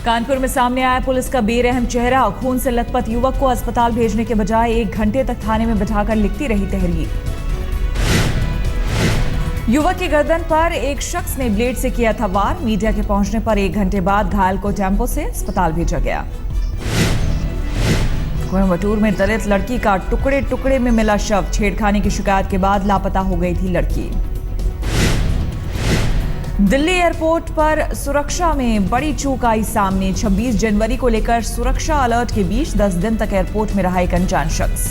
कानपुर में सामने आया पुलिस का बेरहम चेहरा। खून से लथपथ युवक को अस्पताल भेजने के बजाय 1 घंटे तक थाने में बिठाकर लिखती रही तहरीर। युवक की गर्दन पर एक शख्स ने ब्लेड से किया था वार। मीडिया के पहुंचने पर 1 घंटे बाद घायल को टेम्पो से अस्पताल भेजा गया। कोयम्बटूर में दलित लड़की का टुकड़े टुकड़े में मिला शव। छेड़खानी की शिकायत के बाद लापता हो गई थी लड़की। दिल्ली एयरपोर्ट पर सुरक्षा में बड़ी चूक आई सामने। 26 जनवरी को लेकर सुरक्षा अलर्ट के बीच 10 दिन तक एयरपोर्ट में रहा एक अनजान शख्स।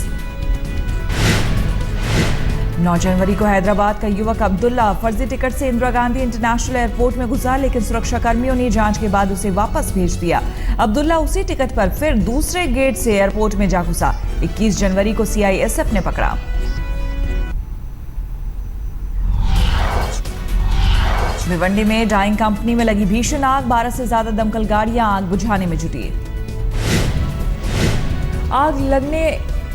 9 जनवरी को हैदराबाद का युवक अब्दुल्ला फर्जी टिकट से इंदिरा गांधी इंटरनेशनल एयरपोर्ट में घुसा, लेकिन सुरक्षा कर्मियों ने जांच के बाद उसे वापस भेज दिया। अब्दुल्ला उसी टिकट पर फिर दूसरे गेट से एयरपोर्ट में जा घुसा। 21 जनवरी को सीआईएसएफ ने पकड़ा। भिवंडी में डाइंग कंपनी में लगी भीषण आग। 12 से ज्यादा दमकल गाड़ियां आग बुझाने में जुटी। आग लगने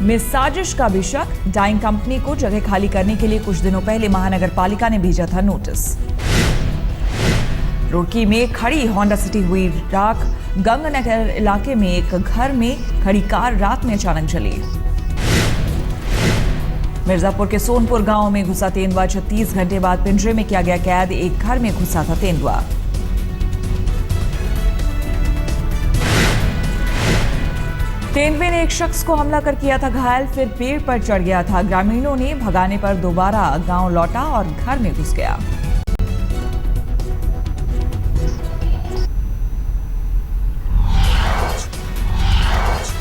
में साजिश का भी शक। डाइंग कंपनी को जगह खाली करने के लिए कुछ दिनों पहले महानगर पालिका ने भेजा था नोटिस। रुड़की में खड़ी होंडा सिटी हुई राख। गंगानगर इलाके में एक घर में खड़ी कार रात में अचानक जली। मिर्जापुर के सोनपुर गांव में घुसा तेंदुआ। 36 घंटे बाद पिंजरे में किया गया कैद। एक घर में घुसा था तेंदुआ। तेंदुए ने एक शख्स को हमला कर किया था घायल, फिर पेड़ पर चढ़ गया था। ग्रामीणों ने भगाने पर दोबारा गांव लौटा और घर में घुस गया। –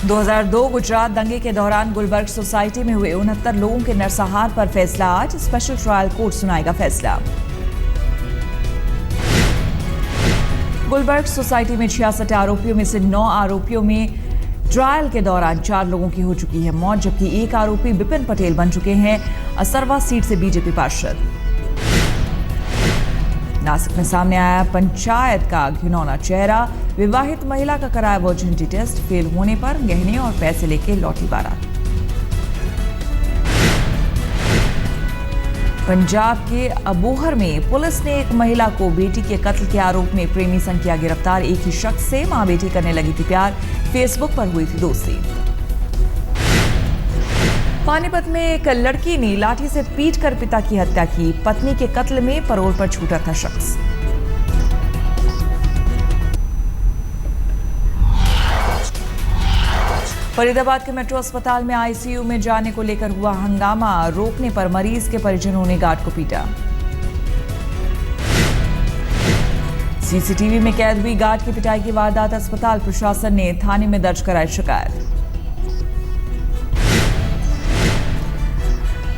2002 गुजरात दंगे के दौरान गुलबर्ग सोसाइटी में हुए 69 लोगों के नरसंहार पर फैसला आज। स्पेशल ट्रायल कोर्ट सुनाएगा फैसला। गुलबर्ग सोसाइटी में 66 आरोपियों में से 9 आरोपियों में ट्रायल के दौरान 4 लोगों की हो चुकी है मौत, जबकि एक आरोपी बिपिन पटेल बन चुके हैं असरवा सीट से बीजेपी पार्षद। नासिक में सामने आया पंचायत का घिनौना चेहरा। विवाहित महिला का कराया वर्जिनिटी टेस्ट, फेल होने पर गहने और पैसे लेके लौटी बारात। पंजाब के अबोहर में पुलिस ने एक महिला को बेटी के कत्ल के आरोप में प्रेमी संग किया गिरफ्तार। एक ही शख्स से मां बेटी करने लगी थी प्यार, फेसबुक पर हुई थी दोस्ती। पानीपत में एक लड़की ने लाठी से पीटकर पिता की हत्या की। पत्नी के कत्ल में परोल पर छूटा था शख्स। फरीदाबाद के मेट्रो अस्पताल में आईसीयू में जाने को लेकर हुआ हंगामा। रोकने पर मरीज के परिजनों ने गार्ड को पीटा। सीसीटीवी में कैद हुई गार्ड की पिटाई की वारदात। अस्पताल प्रशासन ने थाने में दर्ज कराई शिकायत।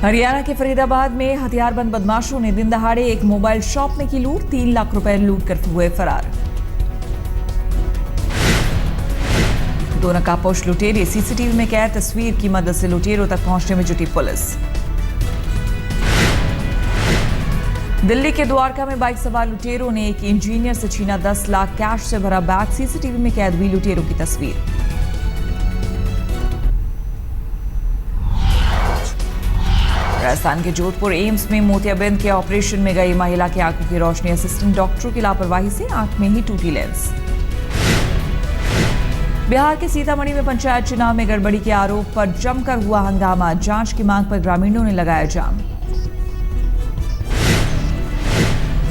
हरियाणा के फरीदाबाद में हथियारबंद बदमाशों ने दिन दहाड़े एक मोबाइल शॉप में की लूट। 3 लाख रुपए लूट कर हुए फरार। 2 नकाबपोश लुटेरे सीसीटीवी में कैद। तस्वीर की मदद से लुटेरों तक पहुंचने में जुटी पुलिस। दिल्ली के द्वारका में बाइक सवार लुटेरों ने एक इंजीनियर से छीना 10 लाख कैश से भरा बैग। सीसीटीवी में कैद हुई लुटेरों की तस्वीर। राजस्थान के जोधपुर एम्स में मोतियाबिंद के ऑपरेशन में गई महिला की आंखों की रोशनी। असिस्टेंट डॉक्टरों की लापरवाही से आंख में ही टूटी लेंस। बिहार के सीतामढ़ी में पंचायत चुनाव में गड़बड़ी के आरोप पर जमकर हुआ हंगामा। जांच की मांग पर ग्रामीणों ने लगाया जाम।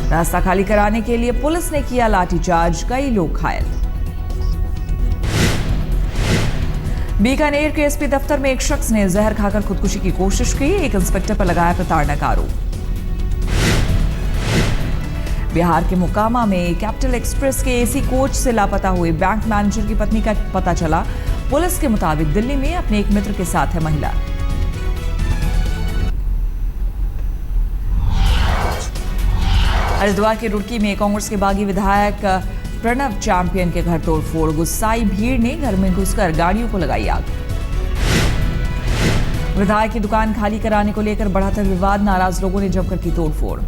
रास्ता खाली कराने के लिए पुलिस ने किया लाठीचार्ज, कई लोग घायल। बीकानेर के एसपी दफ्तर में एक शख्स ने जहर खाकर खुदकुशी की कोशिश की। एक इंस्पेक्टर पर लगाया प्रताड़ना का आरोप। बिहार के मोकामा में कैपिटल एक्सप्रेस के एसी कोच से लापता हुए बैंक मैनेजर की पत्नी का पता चला। पुलिस के मुताबिक दिल्ली में अपने एक मित्र के साथ है महिला। हरिद्वार के रुड़की में कांग्रेस के बागी विधायक प्रणव चैंपियन के घर तोड़फोड़। गुस्साई भीड़ ने घर में घुसकर गाड़ियों को लगाई आग। विधायक की दुकान खाली कराने को लेकर बढ़ा था विवाद। नाराज लोगों ने जमकर की तोड़फोड़।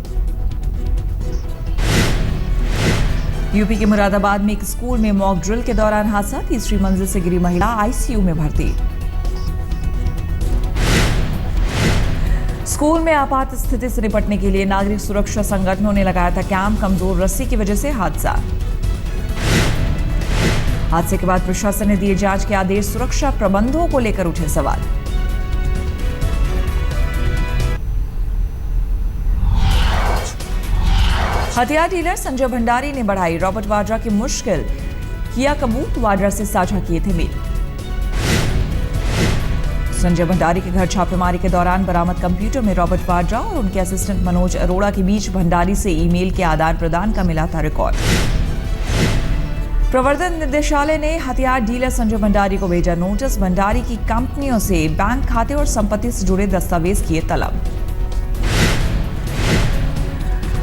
यूपी के मुरादाबाद में एक स्कूल में मॉक ड्रिल के दौरान हादसा। 3री मंजिल से गिरी महिला आईसीयू में भर्ती। स्कूल में आपात स्थिति से निपटने के लिए नागरिक सुरक्षा संगठनों ने लगाया था कैंप। कमजोर रस्सी की वजह से हादसा। हादसे के बाद प्रशासन ने दिए जांच के आदेश। सुरक्षा प्रबंधों को लेकर उठे सवाल। हथियार डीलर संजय भंडारी ने बढ़ाई रॉबर्ट वाड्रा की मुश्किल, किया कबूल, वाड्रा से साझा किए थे मेल। संजय भंडारी के घर छापेमारी के दौरान बरामद कंप्यूटर में रॉबर्ट वाड्रा और उनके असिस्टेंट मनोज अरोड़ा के बीच भंडारी से ईमेल के आदान प्रदान का मिला था रिकॉर्ड। प्रवर्तन निदेशालय ने हथियार डीलर संजय भंडारी को भेजा नोटिस। भंडारी की कंपनियों से बैंक खाते और संपत्ति से जुड़े दस्तावेज किए तलब।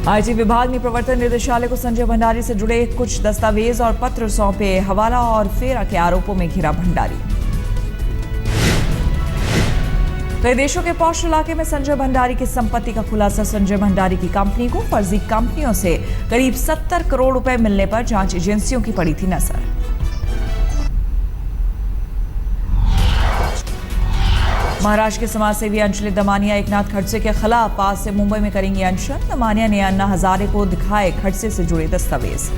आईटी विभाग ने प्रवर्तन निदेशालय को संजय भंडारी से जुड़े कुछ दस्तावेज और पत्र सौंपे। हवाला और फेरा के आरोपों में घिरा भंडारी। कई देशों के पॉश इलाके में संजय भंडारी की संपत्ति का खुलासा। संजय भंडारी की कंपनी को फर्जी कंपनियों से करीब 70 करोड़ रुपए मिलने पर जांच एजेंसियों की पड़ी थी नजर। महाराष्ट्र के समाजसेवी अंजलि दमानिया एकनाथ खड़से के खिलाफ आज से मुंबई में करेंगी अनशन। दमानिया ने अन्ना हजारे को दिखाए खड़से से जुड़े दस्तावेज।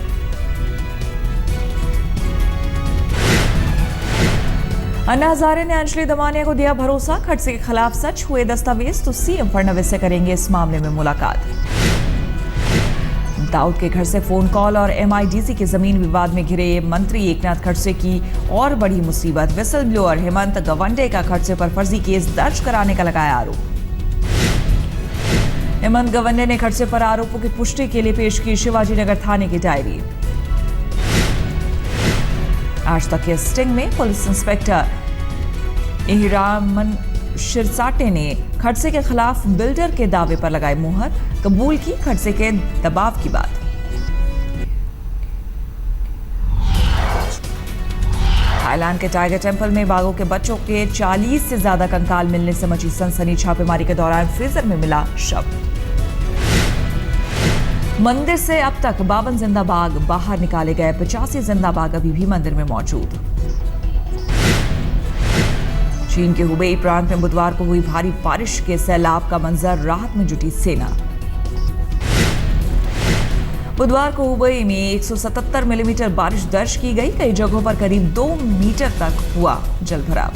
अन्ना हजारे ने अंजलि दमानिया को दिया भरोसा, खड़से के खिलाफ सच हुए दस्तावेज तो सीएम फडणवीस से करेंगे इस मामले में मुलाकात। दाऊद के घर से फोन कॉल और एमआईडीसी के जमीन विवाद में घिरे मंत्री एकनाथ खड़से की और बड़ी मुसीबत। विसल ब्लोअर हेमंत गवंडे का खड़से पर फर्जी केस दर्ज कराने का लगाया आरोप। हेमंत गवंडे ने खड़से पर आरोपों की पुष्टि के लिए पेश की शिवाजीनगर थाने की डायरी। आज तक के स्टिंग में पुलिस इंस्पेक्टर इहिरामन शिरसाटे ने खड़से के खिलाफ बिल्डर के दावे पर लगाई मुहर। कबूल की खड़से के दबाव की बात। थाईलैंड के टाइगर टेंपल में बाघों के बच्चों के 40 से ज्यादा कंकाल मिलने से मची सनसनी। छापेमारी के दौरान फ्रीजर में मिला शव। मंदिर से अब तक 52 जिंदा बाघ बाहर निकाले गए। 85 जिंदा बाघ अभी भी मंदिर में मौजूद। चीन के हुबेई प्रांत में बुधवार को हुई भारी बारिश के सैलाब का मंजर, राहत में जुटी सेना। बुधवार को हुबेई में 177 मिलीमीटर बारिश दर्ज की गई। कई जगहों पर करीब 2 मीटर तक हुआ जलभराव।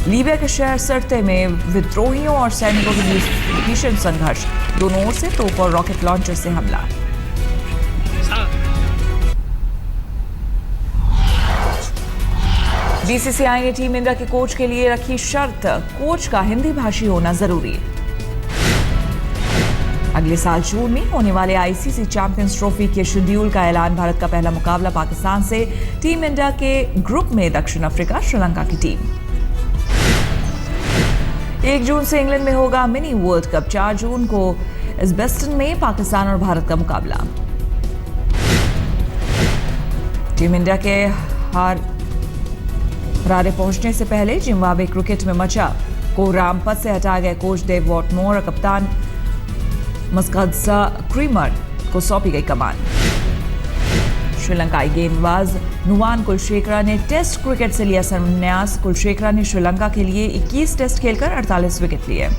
लीबिया के शहर सर्ते में विद्रोहियों और सैनिकों के बीच भीषण संघर्ष। दोनों ओर से तोप और रॉकेट लॉन्चर से हमला। बीसीसीआई ने टीम इंडिया के कोच के लिए रखी शर्त, कोच का हिंदी भाषी होना जरूरी। अगले साल जून में होने वाले आईसीसी चैंपियंस ट्रॉफी के शेड्यूल का ऐलान। भारत का पहला मुकाबला पाकिस्तान से। टीम इंडिया के ग्रुप में दक्षिण अफ्रीका, श्रीलंका की टीम। 1 जून से इंग्लैंड में होगा मिनी वर्ल्ड कप। 4 जून को एजबेस्टन में पाकिस्तान और भारत का मुकाबला। टीम इंडिया के हरारे पहुंचने से पहले जिम्बाब्वे क्रिकेट में मचा कोहराम। पद से हटाए गए कोच डेव वॉटमोर और कप्तान मस्काडसा क्रीमर को सौंपी गई कमान। श्रीलंकाई गेंदबाज नुवान कुलशेखरा ने टेस्ट क्रिकेट से लिया संन्यास। कुलशेखरा ने श्रीलंका के लिए 21 टेस्ट खेलकर 48 विकेट लिए।